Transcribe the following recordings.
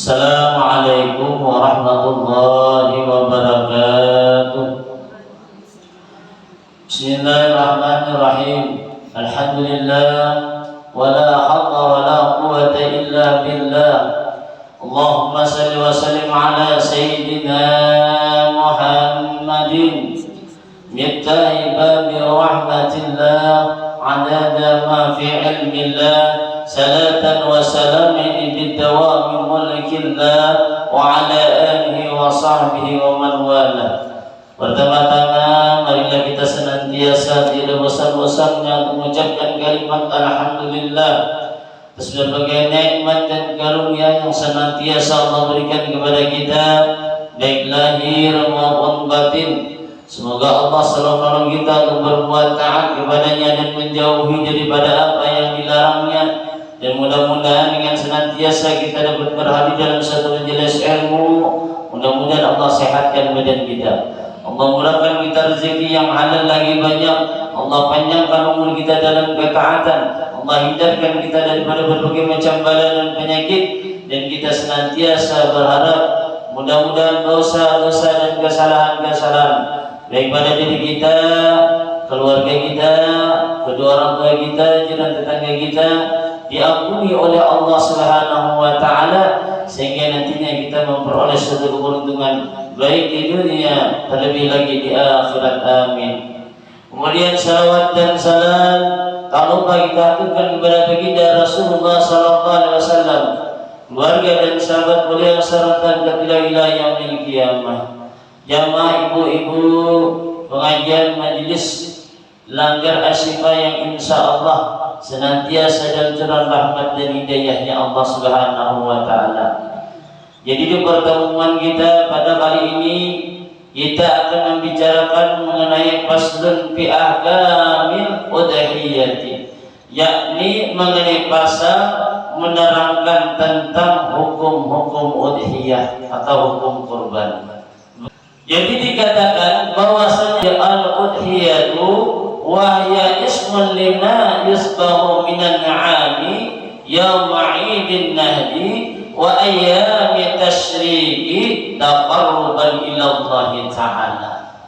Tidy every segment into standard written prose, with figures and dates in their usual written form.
Assalamualaikum warahmatullahi wabarakatuh. Bismillahirrahmanirrahim. Alhamdulillah, wala haula wala quwwata illa billah. Allahumma salli wa sallim ala sayyidina Muhammadin miftahi babi rahmatillah, adada ma fi ilmillah, salatan wa salamin bidawami mulkillah, wa ala alihi wa sahbihi wa man wala. Pertama-tama marilah kita senantiasa tidak bosan-bosannya mengucapkan kalimat alhamdulillah atas berbagai nikmat dan karunia yang senantiasa Allah berikan kepada kita, baik lahir maupun batin. Semoga Allah selalu menolong kita untuk berbuat taat kepadanya dan menjauhi daripada apa yang dilarangnya. Dan mudah-mudahan dengan senantiasa kita dapat berhadir dalam satu majelis ilmu, mudah-mudahan Allah sehatkan badan kita, Allah murahkan kita rezeki yang halal lagi banyak, Allah panjangkan umur kita dalam ketaatan, Allah hindarkan kita daripada berbagai macam bala dan penyakit. Dan kita senantiasa berharap mudah-mudahan dosa-dosa dan kesalahan-kesalahan baik pada diri kita, keluarga kita, kedua orang tua kita, jiran tetangga kita diampuni oleh Allah Subhanahu wa taala, sehingga nantinya kita memperoleh suatu keberuntungan baik di dunia terlebih lagi di akhirat. Amin. Kemudian salawat dan salam tak lupa kita aturkan kepada baginda Rasulullah sallallahu alaihi wasallam, keluarga dan sahabat beliau serta kepada yaumil qiyamah. Jamaah ibu-ibu pengajian majelis Langgar Asyifa yang insya Allah senantiasa dalam curah rahmat dan hidayahnya Allah Subhanahu wa taala. Jadi di pertemuan kita pada kali ini kita akan membicarakan mengenai faslun fi ahkamil udhiyati, yakni mengenai pasal menerangkan tentang hukum-hukum udhiyah atau hukum kurban. Jadi dikatakan bahwasanya al-udhiyatu wahya ismun lima yusbahu minan na'ami yawma 'idin nahdi wa ayyami tashriqi taqarruban ila Allah ta'ala.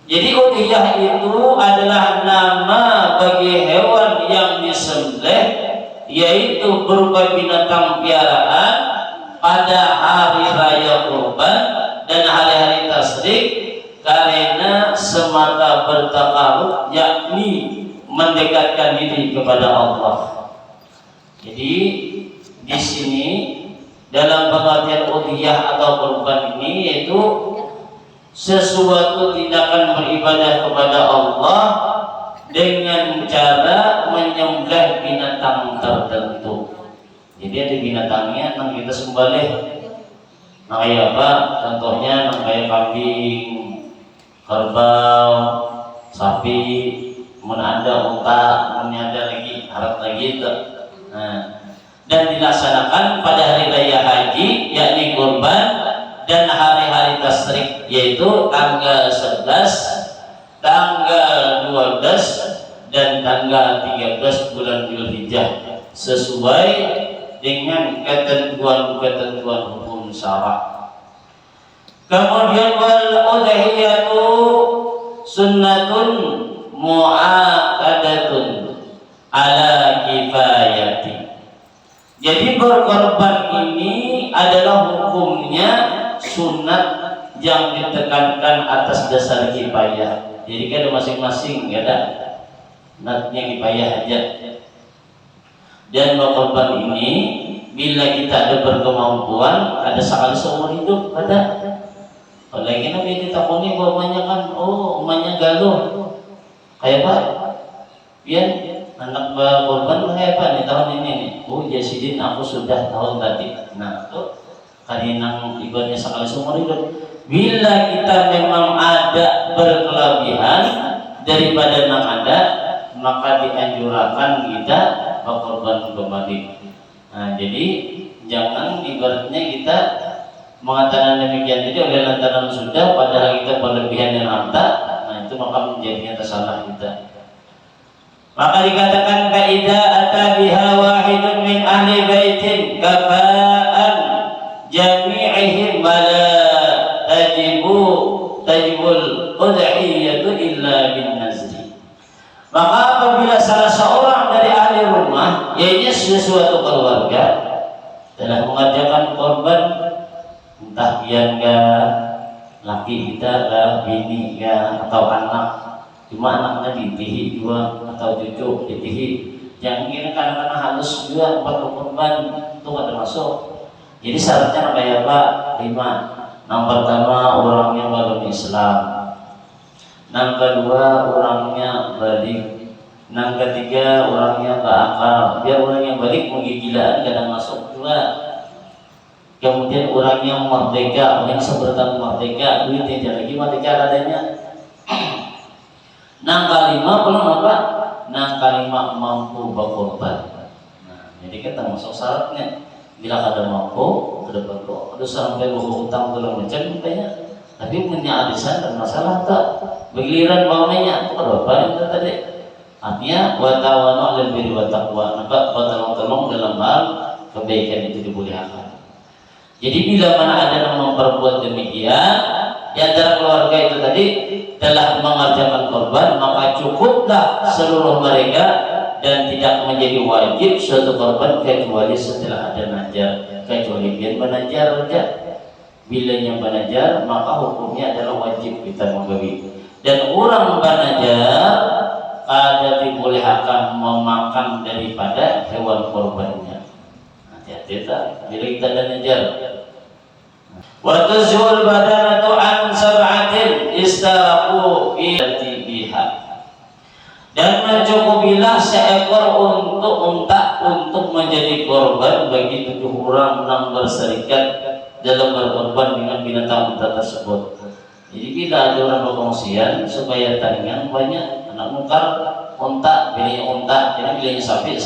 Jadi udhiyah itu adalah nama bagi hewan yang disembelih, yaitu berupa binatang piaraan pada hari raya kurban dan hari-hari tasrik, karena semata bertakarub, yakni mendekatkan diri kepada Allah. Jadi di sini dalam pengertian udhiyah atau kurban ini yaitu sesuatu tindakan beribadah kepada Allah dengan cara menyembelih binatang tertentu. Jadi ada binatangnya yang kita sembelih. Nah kayak apa? Contohnya kayak kambing, kerbau, sapi, ada unta, ada lagi harap lagi itu. Nah, dan dilaksanakan pada hari raya haji, yakni kurban, dan hari-hari tasrik, yaitu tanggal 11, tanggal 12, dan tanggal 13 bulan Dzulhijjah, sesuai dengan ketentuan-ketentuan hukum syara'. Kemudian wal udhiyatu sunnatun mu'aqadatun ala kifayati. Jadi berkorban ini adalah hukumnya sunat yang ditekankan atas dasar kifayah. Jadi kan ada masing-masing, ya ada sunatnya kifayah aja. Dan berkorban ini bila kita ada berkemampuan, ada sekali seumur hidup, ada. Lagi nabi ditakuni bahwa umanya kan, umanya galuh, kayak apa? Biar anak korban kayak apa nih tahun ini nih? Jasidin aku sudah tahun tadi. Nah tuh kadinang ibaratnya sekali seumur hidup. Bila kita memang ada berkelebihan daripada yang ada, maka dianjurkan kita berkorban kembali. Nah jadi jangan ibaratnya kita mengatakan demikian jadi oleh lantaran sudah padahal kita berlebihan dan harta, nah itu maka menjadinya tersalah kita. Maka dikatakan faida ata biha wahidun min ahli baitin kafa'an tajibul udhiyatu illa bin nazri. Maka apabila salah seorang dari ahli rumah, yaitu sesuatu keluarga, telah mengerjakan korban, entah biangga laki kita lah, bini ya, atau anak, cuma anaknya ditihi juga atau cucu ditihi, yang ini karena halus juga buat korban itu ada masuk. Jadi syaratnya kayak Pak 5. Yang pertama orangnya belum Islam, yang kedua orangnya balik, yang ketiga orangnya berakal. Biar orang yang balik menggigilaan kadang masuk juga. Kemudian orangnya merdeka, yang seberatan merdeka, duit tidak lagi merdeka adanya. Yang kelima belum apa? Yang kelima mampu berkorban. Nah, jadi kita masuk syaratnya. Bila kada mampu, kada perlu, ada sampai berhutang dalam macam kayaknya. Tapi punya arisan dan masalah tak bergiliran bawahnya itu berapa yang tadi? Artinya watawanu alal birri wat taqwa, maka bertolong-tolong dalam hal kebaikan itu dibolehkan. Jadi bila mana ada yang memperbuat demikian di antara keluarga itu tadi telah mengerjakan korban, maka cukuplah seluruh mereka dan tidak menjadi wajib suatu korban kecuali setelah ada najar, kecuali biar menajar saja. Bila yang menajar maka hukumnya adalah wajib kita memberi. Dan orang menajar ada dibolehkan memakan daripada hewan korbannya. Hati-hati tak bila kita ada najar. Wa tuzul badanatu an sab'atin istaqu biha. Dan mencukupilah seekor untuk unta untuk menjadi korban bagi 7 orang yang berserikat dalam berkorban dengan binatang unta tersebut. Jadi bila ada orang berkongsian supaya tandingan banyak, anak mungkar unta, bilanya unta, jadi bilanya sapi.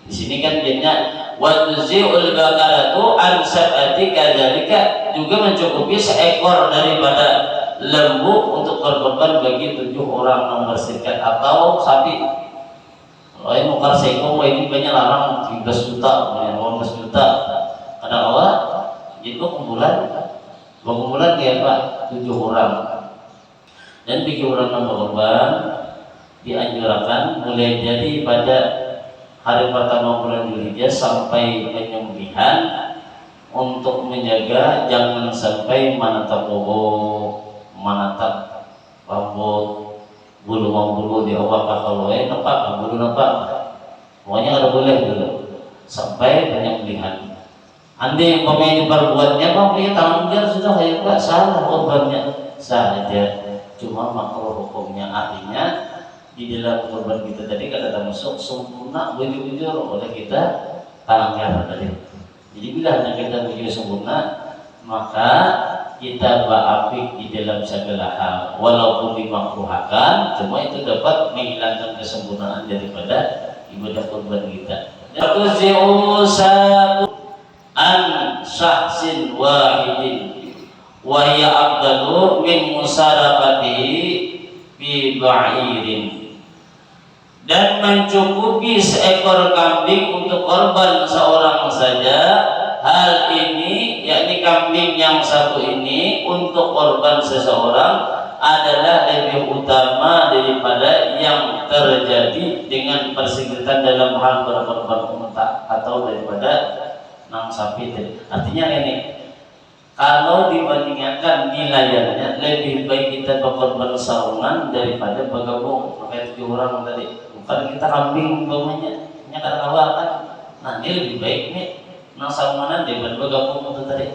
Di sini kan jadinya wa tuzi'ul bakaratu an sab'ati kadzalika, juga mencukupi seekor daripada lembu untuk berkorban bagi 7 orang yang berserikat atau sapi. Kalau yang mukar seko ini banyak larang 13 juta, 18 juta. Ada awal itu kumpulan kayak Pak 7 orang. Dan 3 orang yang berkorban dianjurkan mulai dari pada hari pertama bulan Dzulhijjah sampai penyembelihan untuk menjaga jangan sampai menatap menatap rambut bulu di awal kalau nampak bulu nampak, pokoknya ada boleh dulu sampai penyembelihan. Andai pemain diperbuatnya punya tangan dia sudah kayak Pak salah korbannya saja, cuma makruh hukumnya. Artinya di dalam korban kita tadi kada termasuk sempurna bujur oleh kita tangan tadi. Jadi bila hanya kita bujur sempurna maka kita berapik di dalam segala hal, walaupun dimakruhkan, cuma itu dapat menghilangkan kesempurnaan daripada ibadah korban kita. Tuzi'u satu an syahsin wahidin wa hiya afdalu min musarafatihi bi ba'irin. Dan mencukupi seekor kambing untuk korban seorang saja. Hal ini yakni kambing yang satu ini untuk korban seseorang adalah lebih utama daripada yang terjadi dengan persingkatan dalam hal berkorban unta atau daripada nang sapi. Artinya ini kalau dibandingkan nilainya lebih baik kita berkorban sarungan daripada bergabung pakai 7 orang tadi. Bukan kita kambing umpamanya, hanya karena awal kan. Nah ini lebih baik nih nang sarungan daripada bergabung itu tadi.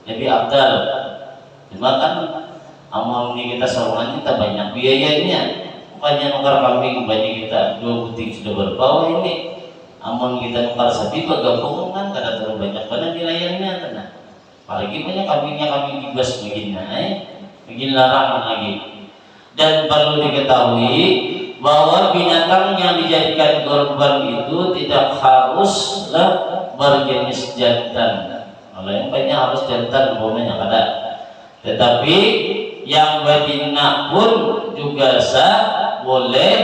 Lebih abdal. Cuma kan amal ini kita sarungan kita banyak biayanya. Bukannya nukar kambing banyak kita 2 butik sudah berbau ini. Amal kita nukar sapi bergabung kan kada terlalu banyak mana nilainya kan. Apalagi banyak kambingnya kambing gibas begini, begini larangan lagi. Dan perlu diketahui bahwa binatang yang dijadikan korban itu tidak haruslah berjenis jantan. Kalau yang banyak harus jantan, umpamanya ada. Tetapi yang betina pun juga sah, boleh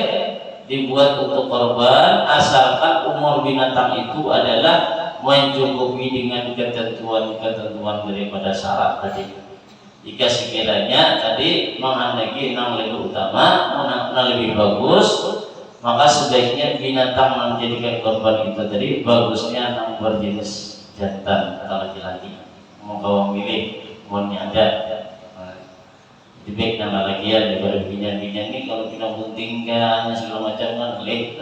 dibuat untuk korban asalkan umur binatang itu adalah mencukupi dengan ketentuan-ketentuan daripada syarat tadi. Jika sekiranya tadi menghendaki yang lebih utama, yang lebih bagus, maka sebaiknya binatang yang dijadikan korban itu tadi bagusnya yang berjenis jantan atau laki-laki. Mau kau milih, mau ada. Jadi baik yang laki-lakian daripada binyan-binyan ini kalau kita buntingkan segala macam kan leh.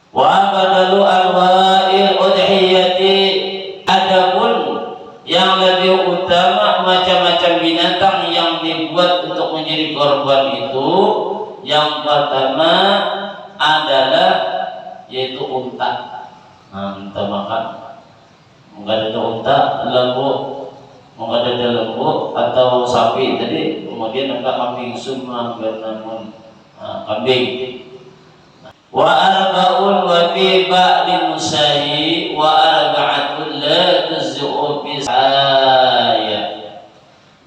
Wa badalu alwa'il udhiyati, adapun yang lebih utama macam-macam binatang yang dibuat untuk menjadi korban itu, yang pertama adalah yaitu unta. Unta makan, mungkin ada unta, lembu, mungkin ada lembu atau sapi. Jadi kemudian ada kambing semua, namun kambing. Wa arba'un wa fi ba'dil musahi wa arba'atun la tuz'u bisaya.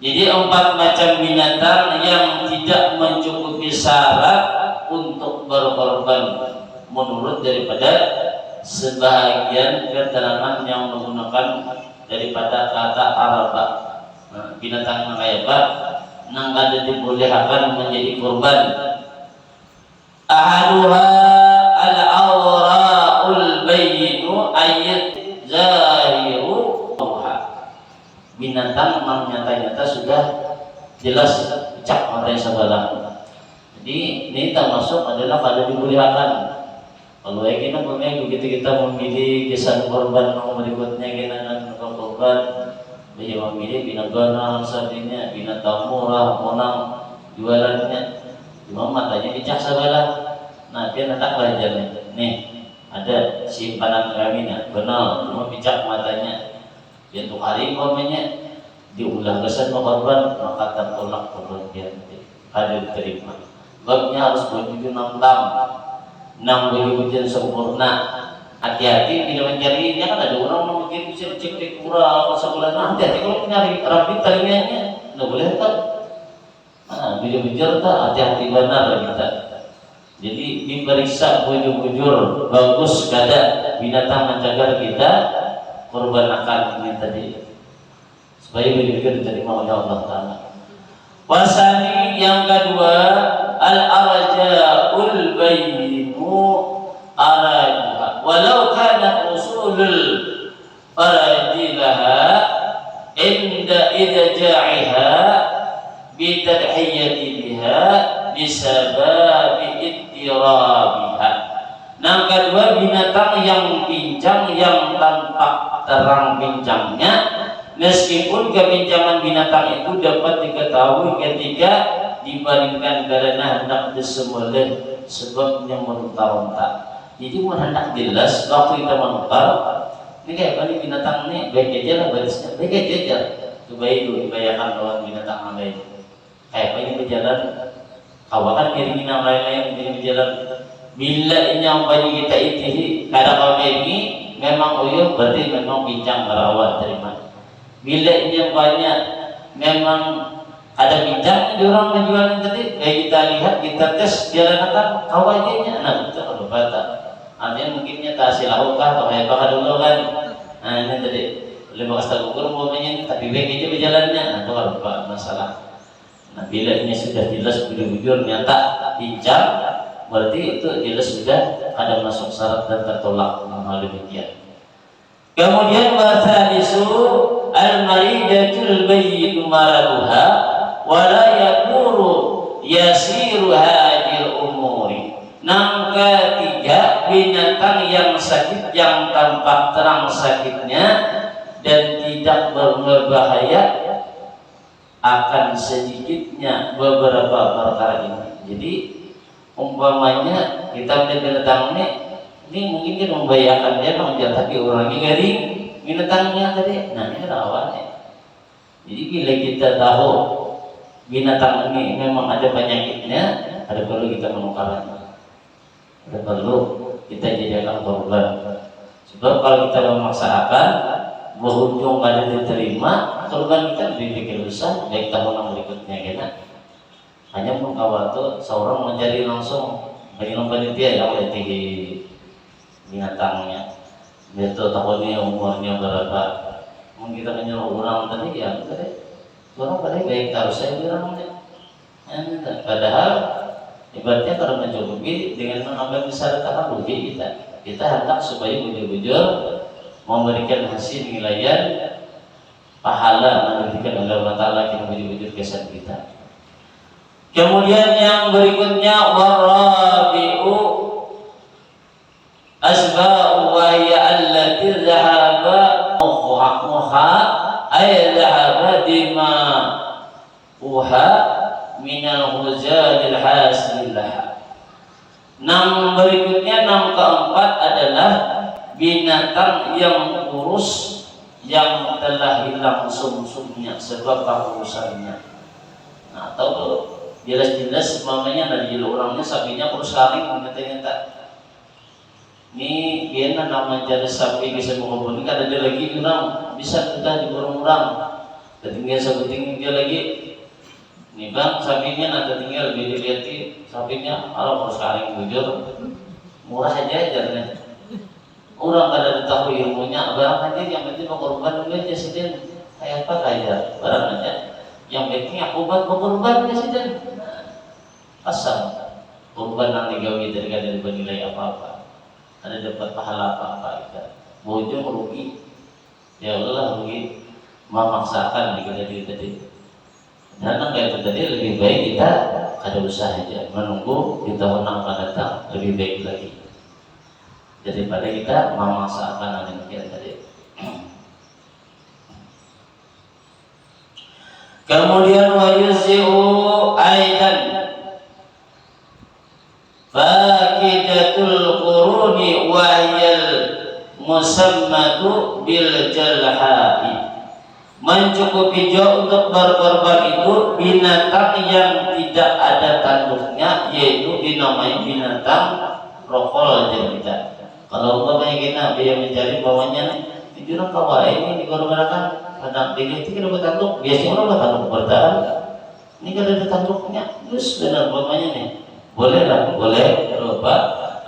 Jadi 4 macam binatang yang tidak mencukupi syarat untuk berkorban menurut daripada sebahagian keterangan yang menggunakan daripada kata arba. Binatang yang kayak apa? Nang ada dibolehkan menjadi korban. Ahaduha al-awra'ul bayyinu ayat zahiru muha. Binatang yang nyata-nyata sudah jelas cak matanya sebelah. Jadi ini termasuk adalah pada dibolehkan. Kalau kita begitu kita memilih kisah korban yang berikutnya kita akan korban, dia memilih binatang sapinya, binatang murah, monang jualannya. Cuma matanya dicak sebelah. Nah dia letak belajarnya. Nih ada simpanan kaminya, benar. Cuma dicak matanya. Dia untuk hari umpamanya diulah kesan korban, maka tertolak korban dia ada diterima. Babnya harus berbudi 6 tam, 6 budi sempurna. Hati-hati tidak mencarinya, kan ada orang mungkin bisa cek di kurang sebulan. Nah hati-hati kalau nyari rapi telinganya, nggak boleh tak. Bujur-bujur tak, hati-hati benar kita. Jadi diperiksa bujur-bujur bagus kada binatang menjaga kita korban akan ini tadi supaya bujur-bujur diterima oleh Allah Taala. Wasani yang kedua al-arja'ul bayyinu arajuha walau kana usulul farajilaha inda idja'iha bitadhiyati biha bisababi ittirabiha. Yang kedua binatang yang pincang yang tampak terang pincangnya, meskipun kepincangan binatang itu dapat diketahui ketika dibandingkan karena hendak disembelih sebabnya meronta-ronta. Jadi mau hendak jelas waktu kita menukar ini kayak apa nih binatang ini baik aja lah barisnya baik aja coba itu dibayangkan lawan binatang lain. Kayak apa ini berjalan, kawakan miringin yang lain-lain ini berjalan. Bila ini yang banyak kita itihi, kadang kalau ini memang uyuh berarti memang bincang merawat terima. Bila ini yang banyak memang ada bincang di orang menjualnya tadi, kita lihat kita tes jalan akan kawajinya, nah itu kalau kata, artinya mungkinnya tak silahukah atau hebat dulu kan. Nah ini tadi boleh bekas tagukur umpamanya tapi baik aja berjalannya, nah itu kalau masalah. Nah bila ini sudah jelas bujur-bujur nyata bincang, berarti itu jelas sudah ada masuk syarat dan tertolak hal demikian. Kemudian bahasa isu al-maridatul bayyinu maraduha wala yakuru yasiru hadil umuri. Yang ketiga binatang yang sakit yang tampak terang sakitnya dan tidak berbahaya akan sedikitnya beberapa perkara ini. Jadi umpamanya kita melihat binatang ini mungkin dia membahayakan dia mengejar tapi orangnya garing binatangnya tadi. Nah ini rawannya. Jadi bila kita tahu binatang ini memang ada penyakitnya, ada perlu kita menukarnya, ada perlu kita jadikan korban. Sebab kalau kita memaksakan berujung kada diterima, korban kita lebih pikir besar baik tahun yang berikutnya kita. Hanya mengkawal seorang mencari langsung bagi panitia yang letih binatangnya. Dia tahu tahunnya umurnya berapa, kita menyuruh orang tadi ya tadi orang tadi baik harus saya bilang padahal ibaratnya kalau mencukupi dengan menambah besar taharuhi kita hendak supaya bujur-bujur memberikan hasil nilaian pahala memberikan oleh Allah Ta'ala yang bujur-bujur kesan kita. Kemudian yang berikutnya warabi'u asba'u wa hiya allati dhahaba muha ay dhahaba dima uha minal huzalil hasilillah. Berikutnya keempat adalah binatang yang kurus yang telah hilang sumsumnya sebab urusannya. Nah, atau jelas-jelas mamanya dari orangnya sapinya kurus kering ternyata ini dia nama jadi sapi bisa menghubungi ada dia lagi orang bisa kita diborong orang ketinggian sebuting dia lagi nih bang sapinya nanti tinggal lebih dilihat sapinya kalau kurus kering bujur murah aja jarnya orang kada tahu ilmunya barang aja yang penting mau korban aja sih kayak apa kayak barang aja yang penting aku buat korban aja sih asal korban nanti gawe dari bernilai apa-apa ada dapat pahala apa-apa itu bojong rugi ya Allah rugi memaksakan diri tadi dan kayak itu tadi lebih baik kita ada usaha aja menunggu di tahun yang akan datang lebih baik lagi daripada kita memaksakan demikian tadi. Kemudian wa yuzi'u aidan faqidatul quruni wa hiyal musammatu bil jalha'i. Mencukupi juga untuk berkorban itu binatang yang tidak ada tanduknya, yaitu dinamai binatang rokol aja kita. Kalau umpamanya kita biar mencari bawahnya di jurang kawah ini dikorbankan kadang itu kita bertanduk biasanya orang bertanduk bertahan ini kan ada tanduknya terus benar umpamanya nih boleh lah boleh coba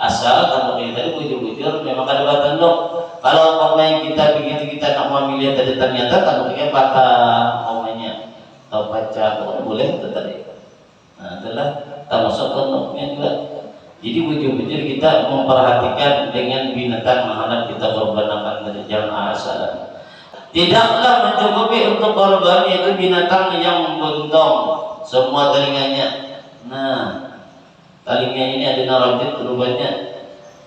asal tanduk ini tadi bujur-bujur memang ada bertanduk. Kalau umpamanya kita begitu kita nak memilih tadi ternyata tanduknya patah umpamanya atau pecah boleh itu tadi nah itulah termasuk tanduknya juga. Jadi bujur-bujur kita memperhatikan dengan binatang mana kita korbankan dari jangan asal. Tidaklah mencukupi untuk korban itu binatang yang buntung semua telinganya. Nah, telinga ini ada narabit berubahnya.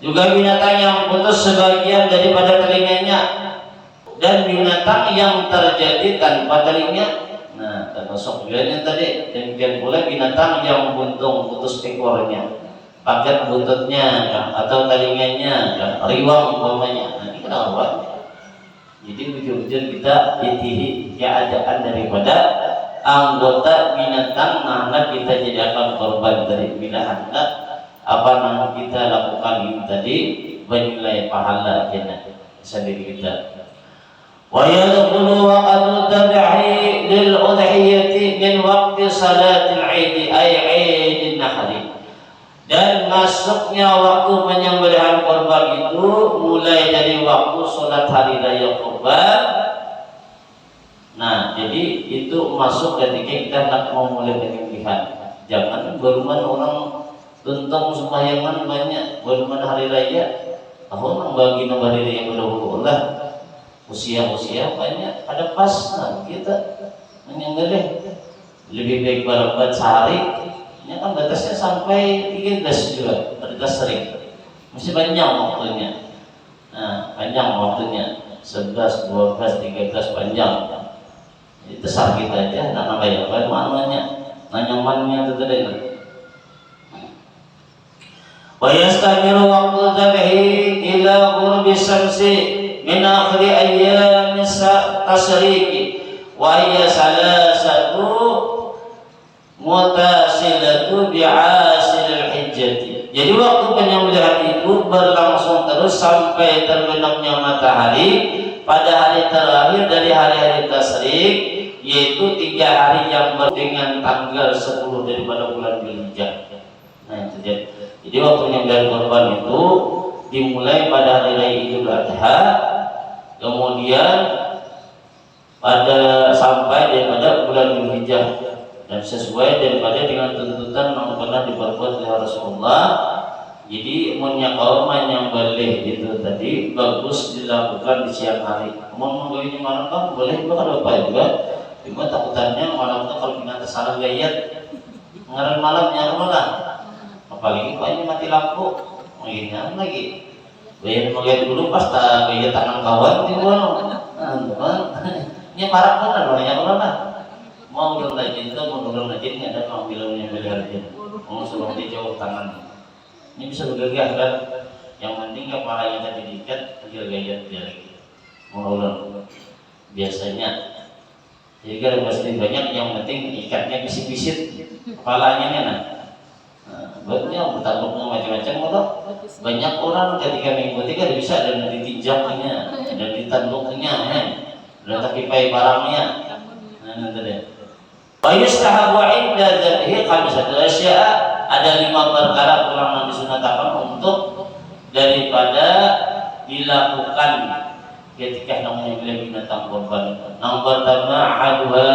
Juga binatang yang putus sebagian daripada telinganya dan binatang yang terjadi tanpa telinga. Nah, termasuk juga yang tadi. Demikian pula binatang yang buntung putus ekornya. Paket buntutnya atau telinganya riwang umpamanya nah ini kenapa jadi bujur-bujur kita itihi keadaan daripada anggota binatang mana kita jadikan korban dari bila hendak apa nama kita lakukan ini tadi bernilai pahala jannah sendiri kita wa yadkhulu waqtu tab'i lil udhiyati min waqti salatil 'id ay 'idin nahri. Dan masuknya waktu penyembelihan korban itu mulai dari waktu sholat hari raya korban. Nah, jadi itu masuk ketika kita hendak mau mulai penyembelihan. Jangan baruman orang tuntang sembayangan banyak, baruman hari raya. Tahun bagi nomor hari raya berdahulu lah. Usia banyak, ada pas. Nah, kita menyembelih lebih baik berbuat sehari. Ini kan batasnya sampai 13 juga, batas sering. Masih panjang waktunya. Nah, panjang waktunya. 11, 12, 13 panjang. Itu sah kita aja, nak namanya apa maknanya. Nanyamannya itu tadi. Wa yastamiru waqtu dhabhi ila ghurbi syamsi min akhir ayyam tasriqi wa hiya salasatu mutasilatu bi'asil hijjati. Jadi waktu penyembelihan itu berlangsung terus sampai terbenamnya matahari pada hari terakhir dari hari-hari tasyrik, yaitu 3 hari yang dengan tanggal 10 daripada bulan Dzulhijjah. Nah itu jadi waktu penyembelihan korban itu dimulai pada hari raya Idul Adha, kemudian pada sampai daripada bulan Dzulhijjah dan sesuai daripada dengan tuntutan yang pernah diperbuat oleh Rasulullah. Jadi munnya kaum yang boleh itu tadi bagus dilakukan di siang hari. Mau menggawainya malam kan boleh juga kalau apa juga. Cuma takutannya malam itu kalau kita salah gayat ngaran malamnya malah. Apalagi kalau ini mati lampu, mengingat lagi. Bayar menggayat dulu pas tak gayat tangan kawan di bawah. Ini parah kan orangnya kalau lah. Mau ulang rajin itu, mau ulang rajin ini ada mau bilangnya beli rajin. Mau suruh dijauh tangan. Ini bisa bergegas kan? Yang penting kepalanya tadi diikat, dia gayat dia lagi. Mau ulang. Biasanya. Jadi kalau pasti banyak, yang penting ikatnya bisit-bisit kepalanya nih nah. Buatnya bertambahnya macam-macam atau banyak orang ketika mengikuti kan bisa dan ditinjaknya dan ditanduknya, dan takipai barangnya. Nah, nanti deh. Wayustahabu inda dzabhi khamsatu asya', ada 5 perkara kurang disunatkan untuk daripada dilakukan ketika namanya binatang kurban. Yang pertama hadwa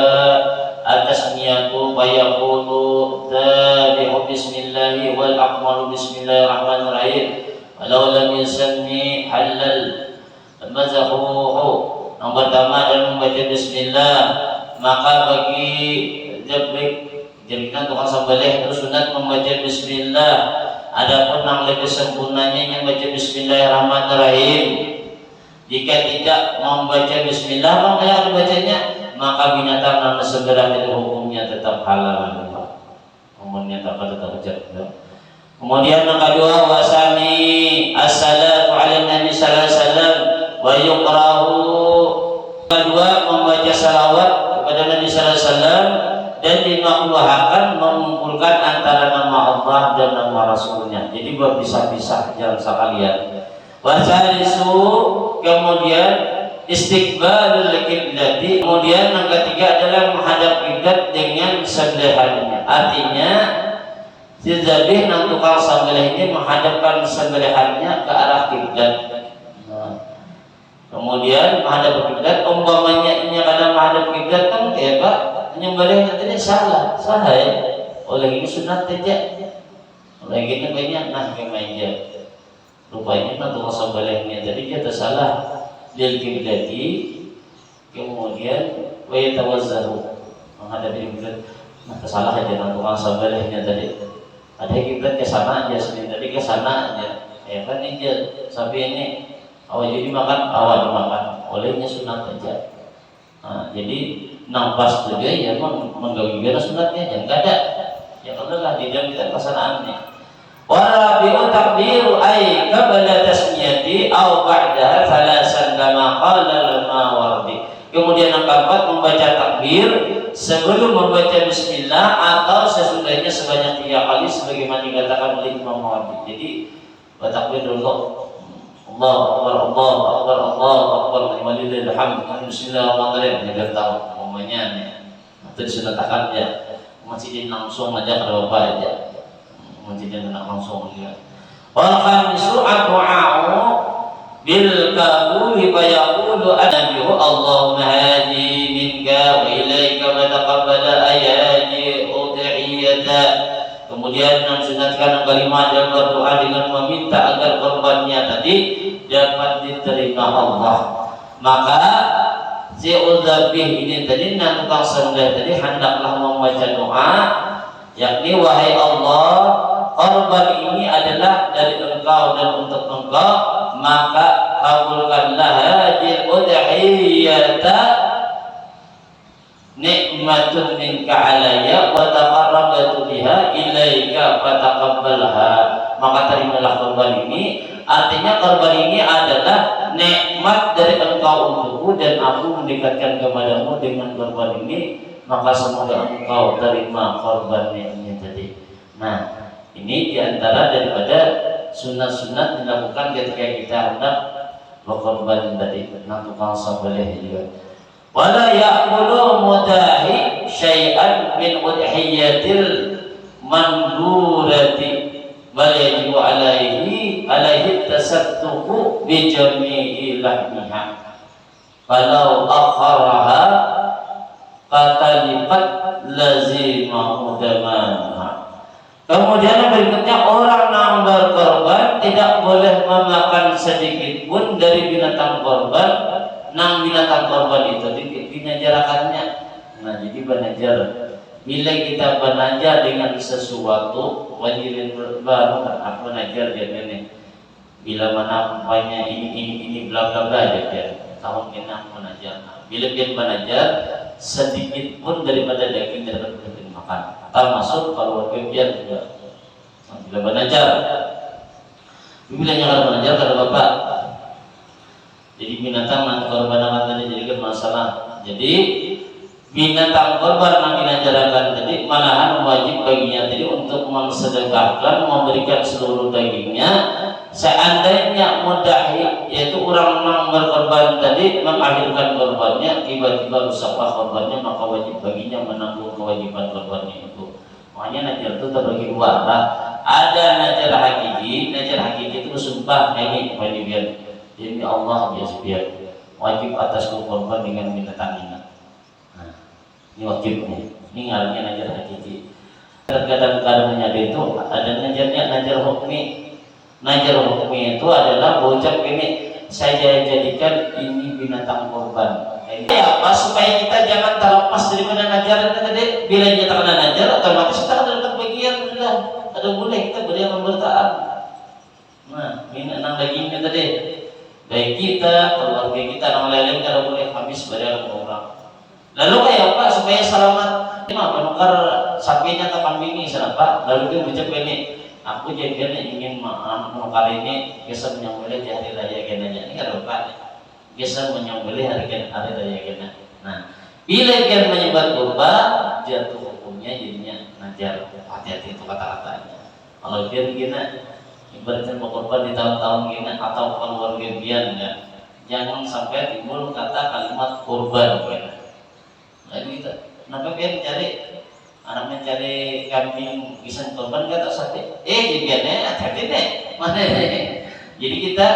atasmiyatu bayaqulu tabi'u bismillahi wal aqmalu bismillahirrahmanirrahim walau lam yusanni halal mazahuhu. Yang pertama adalah membaca bismillah, maka bagi jadikan tukang sembelih itu sunat membaca bismillah. Adapun yang lebih sempurnanya yang baca bismillahirrahmanirrahim. Jika tidak membaca bismillah maka dibacanya, maka binatang yang segera itu hukumnya tetap halal. Umumnya tetap wajib. Kemudian yang kedua wasami as-salatu ala nabi sallallahu alaihi wasallam wa yuqrahu. Kedua membaca salawat kepada Nabi sallallahu alaihi wasallam dan dimakruhkan mengumpulkan antara nama Allah dan nama Rasulnya. Jadi berpisah-pisah jangan sekalian. Wasalisu, kemudian istiqbalul qiblati. Kemudian yang ketiga adalah menghadap kiblat dengan sembelihannya. Artinya dzabih nang tukang sembelih ini menghadapkan sembelihannya ke arah kiblat. Kemudian menghadap kiblat, umpamanya ini kadang menghadap kiblat kan ya Pak, nyembelihnya tadi salah ya. Oleh ini sunat saja. Oleh ini banyak nah kemanya. Rupanya nah tukang sembelihnya tadi dia tersalah lil kiblati, kemudian wa yatawazzahu menghadap kiblat. Nah tersalah aja nah tukang sembelihnya tadi. Ada kiblat ke sana aja, sendiri tadi ke sana aja. Ya kan ini sapi ini awal jadi makan, awal dimakan. Olehnya sunat aja. Nah, jadi nampas juga ya menggawi biar sunatnya jangan ada. Ya kalau lah di dalam kita kesanaan warabi'u takbiru ay qabla tasmiyati aw ba'daha thalasan kama qala al-Mawardi. Kemudian yang keempat membaca takbir sebelum membaca bismillah atau sesudahnya sebanyak 3 kali sebagaimana dikatakan oleh Imam Mawardi. Jadi bertakbir dulu Allahu Akbar, Allahu Akbar, Allahu Akbar, walillahil hamd. Bismillahirrahmanirrahim. Dia tahu umumnya nih. Itu disunatkan ya. Masjidin langsung aja kalau Bapak aja. Masjidin langsung aja. Wal khamisu addu'a'u bil qabuli fa yaqulu anabihu Allahumma hadi minka wa ilaika wa taqabbala ayati udhiyata. Kemudian yang sunatkan yang kelima adalah berdoa dengan meminta agar korbannya tadi dapat diterima Allah. Maka si udzabih ini tadi yang tukang sembelih tadi hendaklah membaca doa, yakni wahai Allah, korban ini adalah dari Engkau dan untuk Engkau, maka kabulkanlah hadil udhiyata nikmatun minka alayya wa taqarrabtu biha ilaika fataqabbalha. Maka terimalah korban ini. Artinya korban ini adalah nikmat dari Engkau untukku dan aku mendekatkan kepadamu dengan korban ini, maka semoga Engkau terima korbannya ini tadi. Nah, ini diantara daripada sunat-sunat dilakukan ketika kita hendak berkorban tadi. Nah, tukang sembelih juga. Wala ya'mulu mudahi syai'an min udhiyatil mandurati bal yajibu alaihi tasattuqu bi jami'i lahmiha. Falau akharaha fatalifat lazimahu damanha. Kemudian berikutnya orang yang berkorban tidak boleh memakan sedikit pun dari binatang korban. Nang binatang korban itu dinajarakannya. Nah, jadi banajar. Bila kita banajar dengan sesuatu wajib baru kan banajar dia ini. Bila mana umpamanya ini bla bla bla dia tahun kena banajar. Bila dia banajar sedikit pun daripada daging tidak boleh dimakan. Termasuk kalau kemudian juga bila banajar. Bilanya kalau banajar kata bapak. Jadi binatang nanti korban akan tadi jadikan masalah. Jadi binatang korban yang dinajarakan tadi malahan wajib baginya tadi untuk mensedekahkan, memberikan seluruh dagingnya. Seandainya mudahi yaitu orang yang berkorban tadi mengakhirkan korbannya, tiba-tiba rusaklah korbannya, maka wajib baginya menanggung kewajiban korbannya itu. Makanya najar itu terbagi dua lah. Ada najar hakiki itu sumpah ini wajib demi Allah biar wajib atas korban dengan binatang ini. Nah, ini wajibnya. Ini ngarannya najar hakiki. Kadang-kadang najar itu ada najar hukmi. Najar hukmi itu adalah bocah ini saya jadikan ini binatang korban. Ini apa supaya kita jangan terlepas daripada najar tadi. Bila kita kena najar otomatis kita akan dapat bagian sudah. Ada boleh kita beri pembertaan. Nah, ini enam dagingnya tadi. Baik kita, keluarga kita, orang lain kalau boleh habis pada orang. Lalu kayak apa supaya selamat? Kenapa menukar sapinya atau kambingnya kenapa? Lalu dia ucap ini, aku jadinya ingin menukar ini, biasa menyembelih di hari raya genanya. Ini kan lupa. Biasa menyembelih hari raya gena. Nah, bila dia menyembah kurban, jatuh hukumnya jadinya najar. Hati-hati itu kata-katanya. Kalau dia gena ibaratkan berkorban di tahun-tahun gini atau keluarga dia enggak, jangan sampai timbul kata kalimat korban gitu. Nah itu, kenapa dia mencari kambing pisang korban kata sate? Jadinya hati-hati deh, mana deh. Jadi kita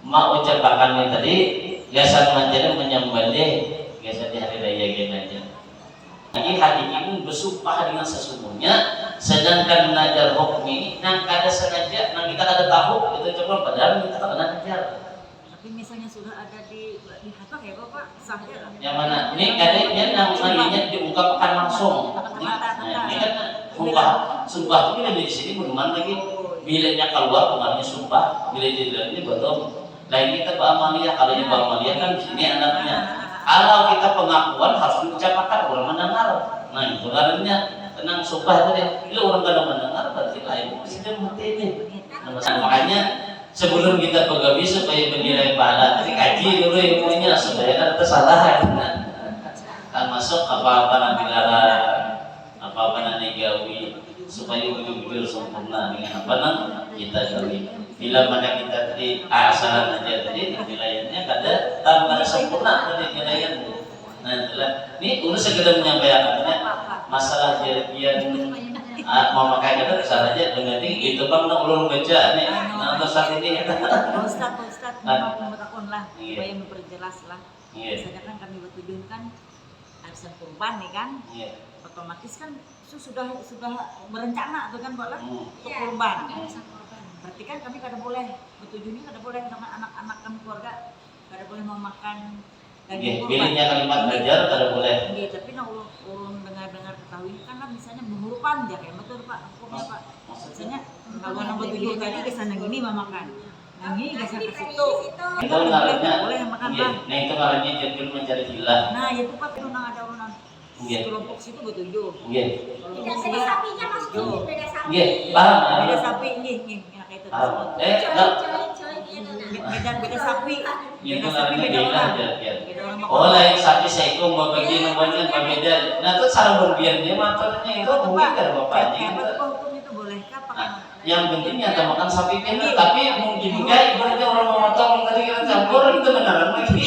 mau ucapkan ini tadi, biasa mencari menyembelih, biasa di hari raya gini aja. Jadi hati ini bersumpah dengan sesungguhnya, sedangkan najar hukum ini nang kada sengaja, nang kita ada tahu itu cuma padahal kita tak kena najar. Tapi misalnya sudah ada di hatak ya Bapak, sah aja. Yang mana? Ini kadangnya nang nanginya diungkapkan langsung. Nah, ini kan sumpah itu bila di sini beruman lagi, bilanya keluar bukannya sumpah, bila di dalamnya betul. Lain kita beramaliyah, kalau ini beramaliyah kan di sini anaknya. Kalau kita pengakuan harus diucapkan orang mendengar. Nah itu karena tenang sumpah itu deh. Bila orang kadang mendengar berarti lain sudah mati ini. Nah, makanya sebelum kita begawi supaya menilai pahala, dikaji dulu ilmunya supaya ada kesalahan. Kan masuk apa-apa nanti dilarang, apa-apa nanti gawi supaya ujung-ujung sempurna dengan apa nang kita gawi. Bila mana kita tadi asalan aja tadi penilaiannya kada tanpa sempurna tadi penilaian. Nah itulah ini urus segera menyampaikan masalah jadian memakai kata kesal aja dengan itu bang nak ulun baca nih untuk saat ini Ustaz mau takon lah supaya memperjelas lah. Misalnya kan kami bertujuan kan arisan kurban nih kan, otomatis kan sudah berencana tuh kan buat untuk kurban. Berarti kan kami kada boleh bertujuannya kada boleh dengan anak-anak kami keluarga kada boleh memakan daging kurban. Pilihnya kalimat belajar kada boleh. Iya, tapi nak ulun dengar ketahui kan lah misalnya menghurupan aja kayak betul Pak. Hukumnya Pak. Misalnya kalau nak bertujuan tadi ke sana gini memakan. Nah ini geser ke situ. Itu ngarannya boleh makan Bang. Nah itu ngarannya jadi mencari hilah. Nah, itu Pak itu nang ada orang kelompok situ bertujuh. Iya. Beda sapinya maksudnya beda sapi. Iya, paham. Beda sapi nggih. Itu. Beda sapi. Itu namanya beda aja. Oh lain sapi seekor mau bagi namanya berbeda. Nah itu cara berbiarnya makannya itu mungkin kan bapaknya. Hukum itu bolehkah pakai? Yang pentingnya kita makan sapi pintar, tapi mungkin juga ibaratnya orang mau motong tadi kita campur itu beneran lagi.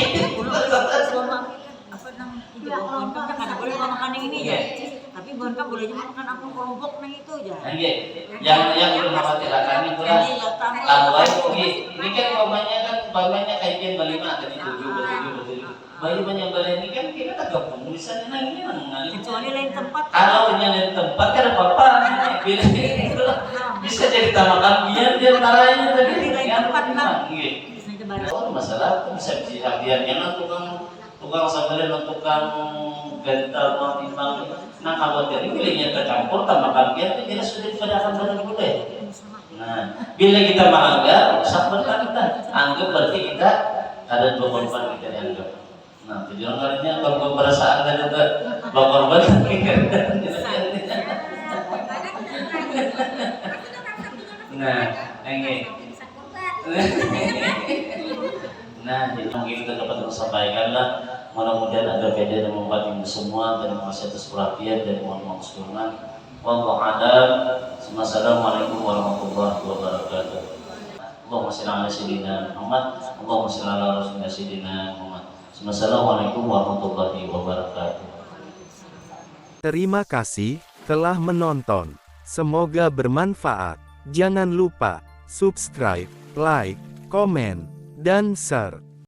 Apa namanya itu kan kada boleh makan yang ini ya. Tapi Tapi mereka boleh juga makan apel kelompok nang itu aja. Nggih. Yang belum khawatirkan itu lah. Lalu ini kan umpamanya kajian berlima tadi 7. Bayi banyak ini kan kita tak gabung misalnya nang ini nang. Kecuali lain tempat. Kalau lain tempat kan apa-apa. Bisa jadi tamakan dia antaranya tadi. Lain tempat lah. Nggih. Bisa coba. Oh, masalah itu bisa hadiahnya lah tukang sambil tukang gentar mau timbang. Nah khawatir ini pilihnya tercampur tambahkan dia itu jadi sulit pada akan benar boleh. Nah bila kita melanggar sabar kita anggap berarti kita ada 2 korban kita dianggap. Nah tujuan kalinya kalau perasaan dan itu 2 korban nah ini nah, jadi mungkin kita dapat sampaikan lah. Mudah-mudahan ada faedah dan membantu semua. Terima kasih atas perhatian dan mohon maaf sebelumnya. Wallahu a'lam. Assalamualaikum warahmatullahi wabarakatuh. Allahumma shalli ala sayyidina Muhammad. Allahumma shalli ala rasulina sayyidina Muhammad. Assalamualaikum warahmatullahi wabarakatuh. Terima kasih telah menonton. Semoga bermanfaat. Jangan lupa subscribe, like, komen, dan share.